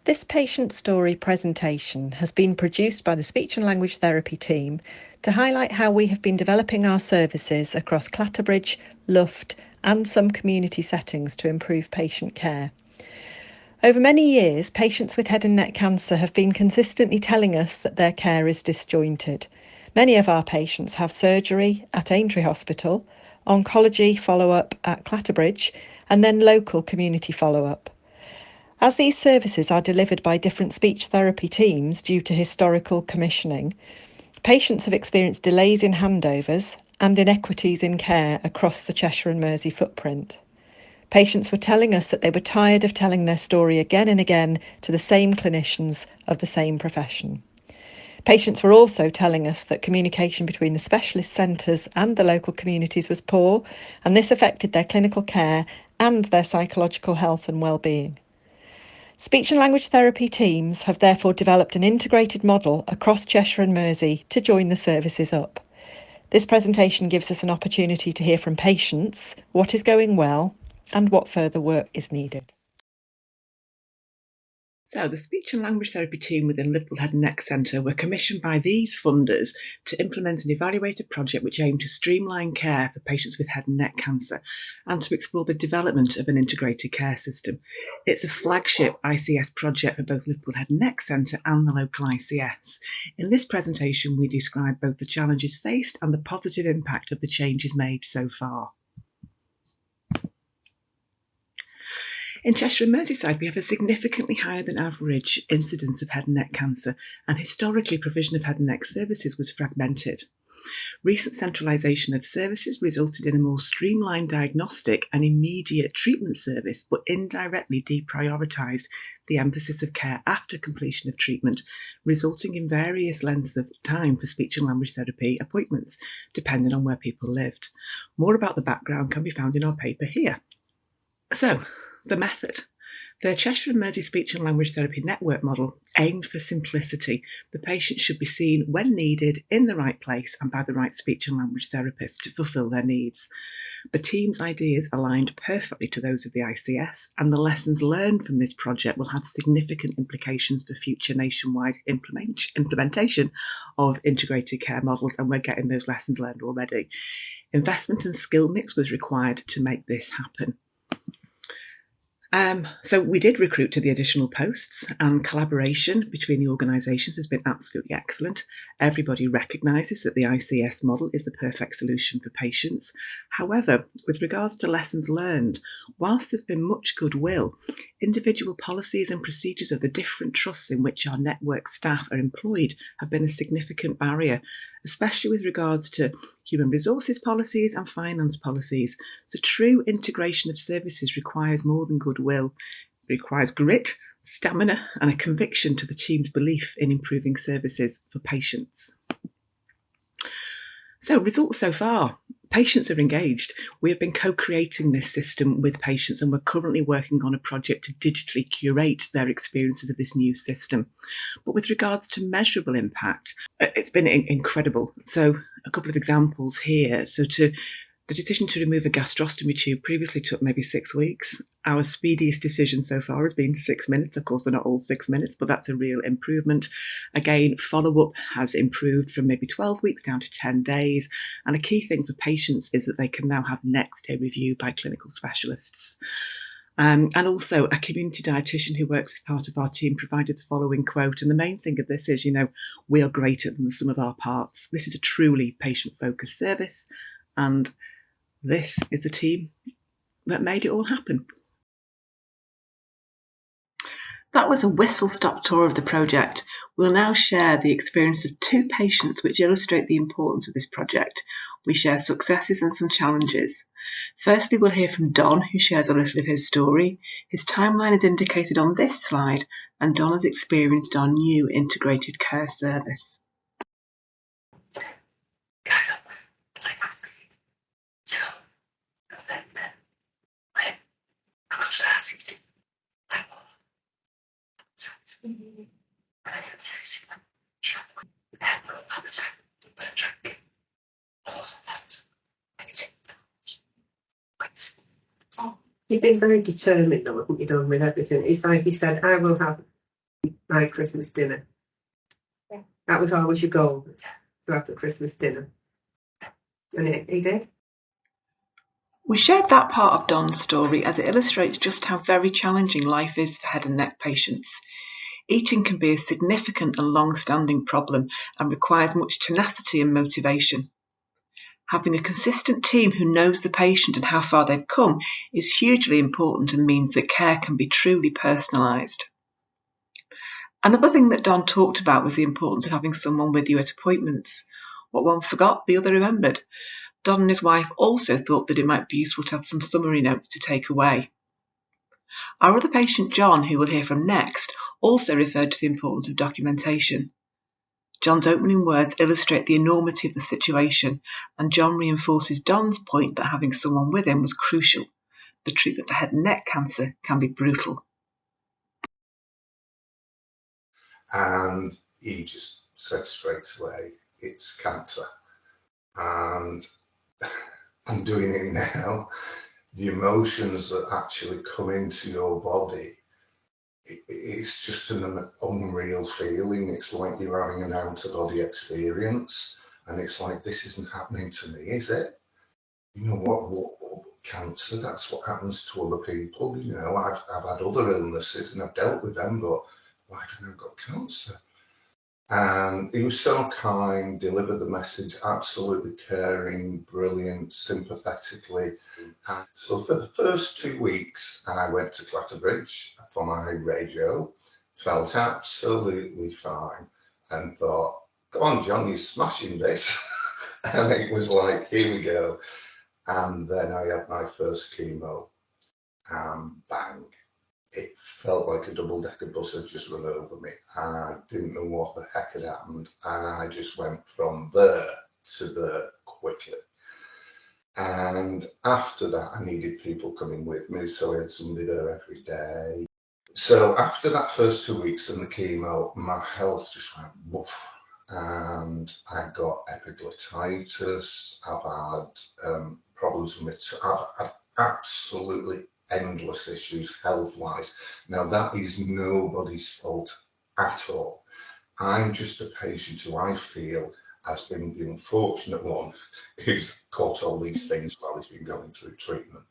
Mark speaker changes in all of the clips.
Speaker 1: This patient story presentation has been produced by the Speech and Language Therapy team to highlight how we have been developing our services across Clatterbridge, Luft and some community settings to improve patient care. Over many years, patients with head and neck cancer have been consistently telling us that their care is disjointed. Many of our patients have surgery at Aintree Hospital, oncology follow-up at Clatterbridge and then local community follow-up. As these services are delivered by different speech therapy teams due to historical commissioning, patients have experienced delays in handovers and inequities in care across the Cheshire and Mersey footprint. Patients were telling us that they were tired of telling their story again and again to the same clinicians of the same profession. Patients were also telling us that communication between the specialist centres and the local communities was poor, and this affected their clinical care and their psychological health and well-being. Speech and language therapy teams have therefore developed an integrated model across Cheshire and Mersey to join the services up. This presentation gives us an opportunity to hear from patients what is going well and what further work is needed.
Speaker 2: So the Speech and Language Therapy team within Liverpool Head and Neck Centre were commissioned by these funders to implement and evaluate a project which aimed to streamline care for patients with head and neck cancer and to explore the development of an integrated care system. It's a flagship ICS project for both Liverpool Head and Neck Centre and the local ICS. In this presentation, we describe both the challenges faced and the positive impact of the changes made so far. In Cheshire and Merseyside, we have a significantly higher than average incidence of head and neck cancer, and historically provision of head and neck services was fragmented. Recent centralisation of services resulted in a more streamlined diagnostic and immediate treatment service, but indirectly deprioritised the emphasis of care after completion of treatment, resulting in various lengths of time for speech and language therapy appointments, depending on where people lived. More about the background can be found in our paper here. So, the method. The Cheshire and Mersey Speech and Language Therapy Network model aimed for simplicity. The patient should be seen when needed, in the right place and by the right speech and language therapist to fulfil their needs. The team's ideas aligned perfectly to those of the ICS, and the lessons learned from this project will have significant implications for future nationwide implementation of integrated care models, and we're getting those lessons learned already. Investment and skill mix was required to make this happen. So we did recruit to the additional posts, and collaboration between the organisations has been absolutely excellent. Everybody recognises that the ICS model is the perfect solution for patients. However, with regards to lessons learned, whilst there's been much goodwill, individual policies and procedures of the different trusts in which our network staff are employed have been a significant barrier, especially with regards to human resources policies and finance policies. So true integration of services requires more than goodwill. It requires grit, stamina and a conviction to the team's belief in improving services for patients. So results so far. Patients are engaged. We have been co-creating this system with patients, and we're currently working on a project to digitally curate their experiences of this new system. But with regards to measurable impact, it's been incredible. So a couple of examples here. So the decision to remove a gastrostomy tube previously took maybe 6 weeks. Our speediest decision so far has been 6 minutes. Of course, they're not all 6 minutes, but that's a real improvement. Again, follow-up has improved from maybe 12 weeks down to 10 days. And a key thing for patients is that they can now have next day review by clinical specialists. And also a community dietitian who works as part of our team provided the following quote. And the main thing of this is, we are greater than the sum of our parts. This is a truly patient-focused service. And this is the team that made it all happen. That was a whistle-stop tour of the project. We'll now share the experience of 2 patients which illustrate the importance of this project. We share successes and some challenges. Firstly, we'll hear from Don, who shares a little of his story. His timeline is indicated on this slide, and Don has experienced our new integrated care service.
Speaker 3: You've been very determined on what you've done with everything. It's like you said, I will have My Christmas dinner. Yeah. That was always your goal, to have the Christmas dinner. And it did.
Speaker 1: We shared that part of Don's story as it illustrates just how very challenging life is for head and neck patients. Eating can be a significant and long-standing problem and requires much tenacity and motivation. Having a consistent team who knows the patient and how far they've come is hugely important and means that care can be truly personalised. Another thing that Don talked about was the importance of having someone with you at appointments. What one forgot, the other remembered. Don and his wife also thought that it might be useful to have some summary notes to take away. Our other patient, John, who we'll hear from next, also referred to the importance of documentation. John's opening words illustrate the enormity of the situation, and John reinforces Don's point that having someone with him was crucial. The treatment for head and neck cancer can be brutal.
Speaker 4: And he just said straight away, it's cancer. And I'm doing it now. The emotions that actually come into your body, it's just an unreal feeling. It's like you're having an out-of-body experience, and it's like, this isn't happening to me, is it? You know what cancer, that's what happens to other people. You know, I've had other illnesses and I've dealt with them, but why haven't I got cancer? And he was so kind, delivered the message, absolutely caring, brilliant, sympathetically. And so for the first 2 weeks, I went to Clatterbridge for my radio, felt absolutely fine, and thought, come on, John, you're smashing this. And it was like, here we go. And then I had my first chemo, and bang. It felt like a double-decker bus had just run over me, and I didn't know what the heck had happened, and I just went from there to there quickly. And after that, I needed people coming with me, so I had somebody there every day. So after that first 2 weeks and the chemo, my health just went woof, and I got epiglottitis. I've had problems with I've had absolutely endless issues health-wise. Now that is nobody's fault at all. I'm just a patient who I feel has been the unfortunate one who's caught all these things while he's been going through treatment.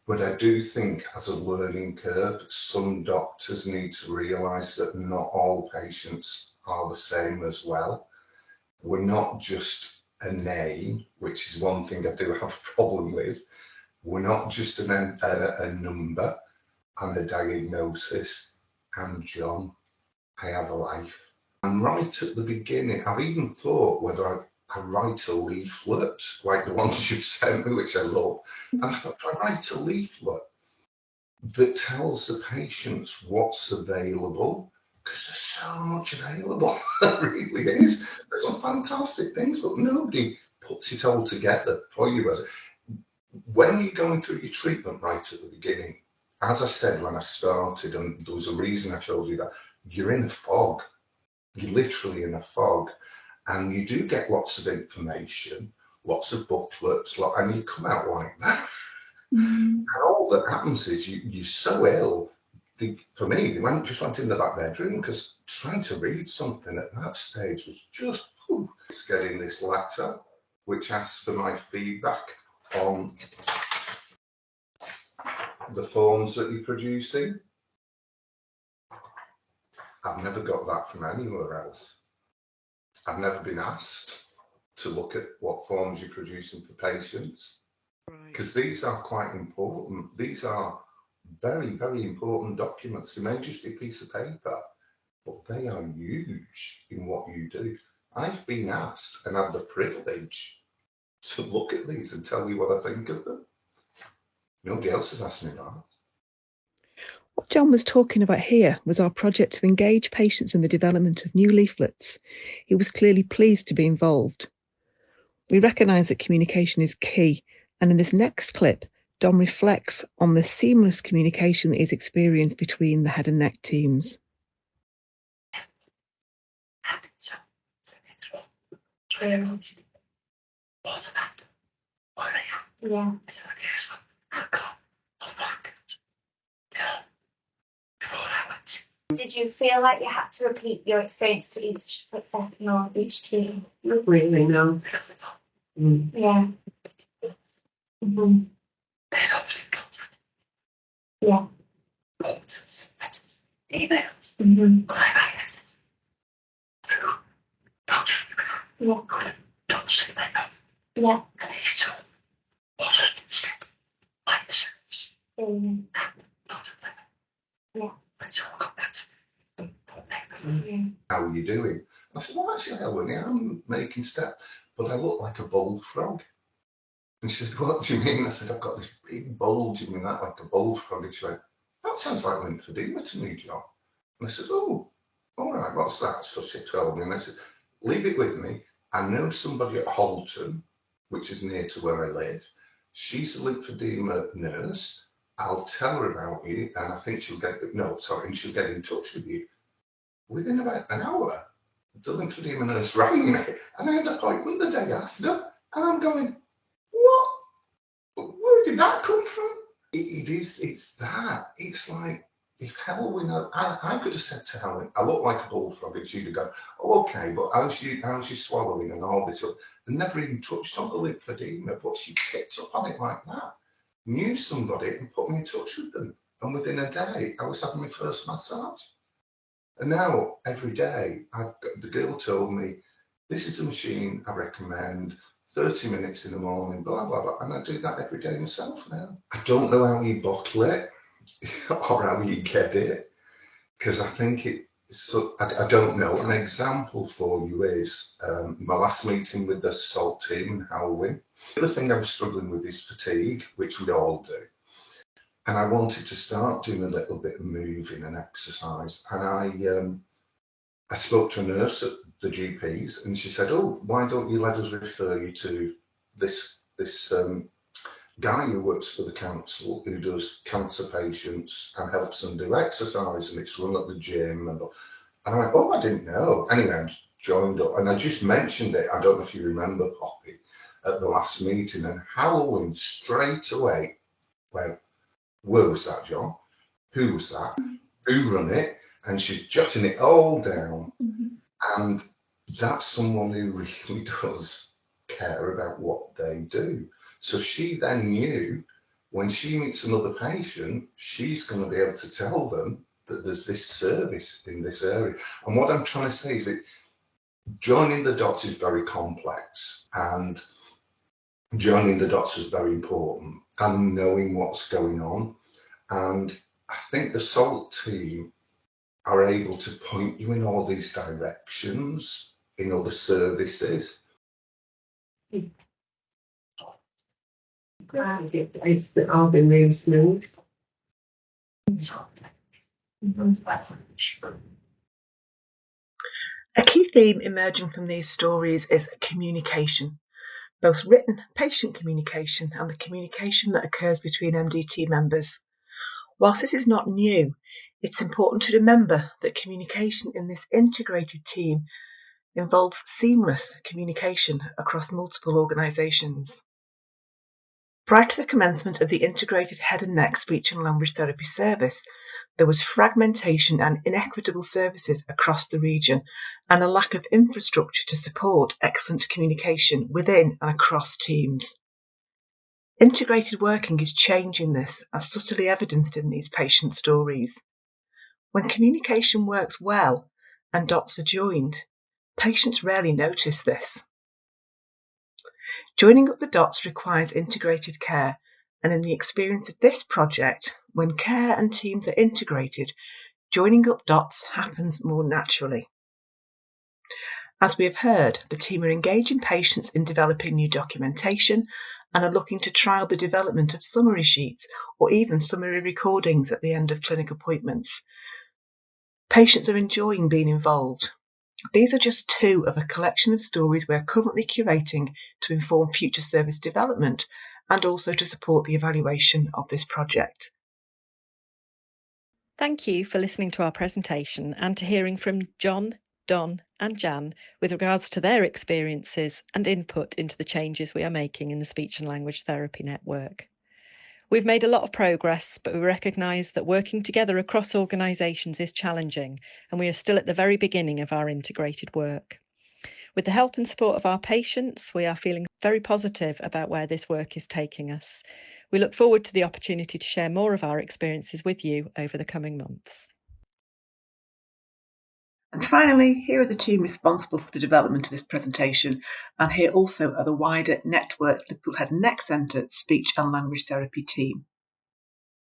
Speaker 4: But I do think as a learning curve, some doctors need to realise that not all patients are the same as well. We're not just a name, which is one thing I do have a problem with. We're not just a number and a diagnosis. I'm John. I have a life. And right at the beginning, I've even thought whether I write a leaflet, like the ones you've sent me, which I love. And I thought, if I write a leaflet that tells the patients what's available, because there's so much available, there really is. There's some fantastic things, but nobody puts it all together for you. When you're going through your treatment right at the beginning, as I said when I started, and there was a reason I told you that, you're in a fog. You're literally in a fog, and you do get lots of information, lots of booklets, and you come out like that. And all that happens is you're so ill. For me, they just went in the back bedroom because trying to read something at that stage was just, it's getting this letter which asks for my feedback on the forms that you're producing. I've never got that from anywhere else. I've never been asked to look at what forms you're producing for patients, because these are quite important. These are very, very important documents. They may just be a piece of paper, but they are huge in what you do. I've been asked and had the privilege to look at these and tell you what I think of them. Nobody else has asked me that.
Speaker 1: What John was talking about here was our project to engage patients in the development of new leaflets. He was clearly pleased to be involved. We recognise that communication is key, and in this next clip, Don reflects on the seamless communication that is experienced between the head and neck teams.
Speaker 3: Yeah.
Speaker 5: Did you feel like you had to repeat your experience to each professional, each team?
Speaker 3: Not really, no.
Speaker 5: Yeah. Mm-hmm. Yeah. Mm-hmm. Yeah. Yeah. Mm. Yeah. Mm.
Speaker 4: How are you doing? I said, well, actually, Helen, I'm making steps, but I look like a bullfrog. And she said, what do you mean? I said, I've got this big bulge in that, like a bullfrog. And she went, that sounds like lymphedema to me, John. And I said, oh, all right, what's that? So she told me, and I said, leave it with me. I know somebody at Holton, which is near to where I live. She's a lymphedema nurse. I'll tell her about you, and I think she'll get, and she'll get in touch with you. Within about an hour, the lymphedema nurse rang me, and I had an appointment the day after, and I'm going, what? Where did that come from? It's that. It's like, if Helen, I could have said to Helen, I look like a bullfrog, and she'd have gone, oh, okay, but how's she swallowing and all this? And never even touched on the lymphedema, but she picked up on it like that. Knew somebody and put me in touch with them. And within a day, I was having my first massage. And now, every day, the girl told me, this is the machine I recommend, 30 minutes in the morning, blah, blah, blah. And I do that every day myself now. I don't know how you bottle it or how you get it, because I think I don't know. An example for you is my last meeting with the SALT team in Howling. The other thing I was struggling with is fatigue, which we all do. And I wanted to start doing a little bit of moving and exercise. And I spoke to a nurse at the GP's, and she said, "Oh, why don't you let us refer you to this guy who works for the council who does cancer patients and helps them do exercise, and it's run at the gym." And I went, "Oh, I didn't know." Anyway, I joined up, and I just mentioned it. I don't know if you remember, Poppy, at the last meeting, and Howling straight away went, "Where was that, John? Who was that? Who run it?" And she's jotting it all down.
Speaker 5: Mm-hmm.
Speaker 4: And that's someone who really does care about what they do. So she then knew when she meets another patient, she's going to be able to tell them that there's this service in this area. And what I'm trying to say is that joining the dots is very complex, and joining the dots is very important, and knowing what's going on. And I think the SALT team are able to point you in all these directions in other services.
Speaker 3: It's all been really smooth.
Speaker 2: A key theme emerging from these stories is communication, both written patient communication and the communication that occurs between MDT members. Whilst this is not new, it's important to remember that communication in this integrated team involves seamless communication across multiple organisations. Prior to the commencement of the integrated head and neck speech and language therapy service, there was fragmentation and inequitable services across the region and a lack of infrastructure to support excellent communication within and across teams. Integrated working is changing this, as subtly evidenced in these patient stories. When communication works well and dots are joined, patients rarely notice this. Joining up the dots requires integrated care, and in the experience of this project, when care and teams are integrated, joining up dots happens more naturally. As we have heard, the team are engaging patients in developing new documentation and are looking to trial the development of summary sheets or even summary recordings at the end of clinic appointments. Patients are enjoying being involved. These are just two of a collection of stories we're currently curating to inform future service development and also to support the evaluation of this project.
Speaker 1: Thank you for listening to our presentation and to hearing from John, Don and Jan with regards to their experiences and input into the changes we are making in the Speech and Language Therapy Network. We've made a lot of progress, but we recognise that working together across organisations is challenging, and we are still at the very beginning of our integrated work. With the help and support of our patients, we are feeling very positive about where this work is taking us. We look forward to the opportunity to share more of our experiences with you over the coming months.
Speaker 2: And finally, here are the team responsible for the development of this presentation, and here also are the wider networked Liverpool Head and Neck Centre Speech and Language Therapy team.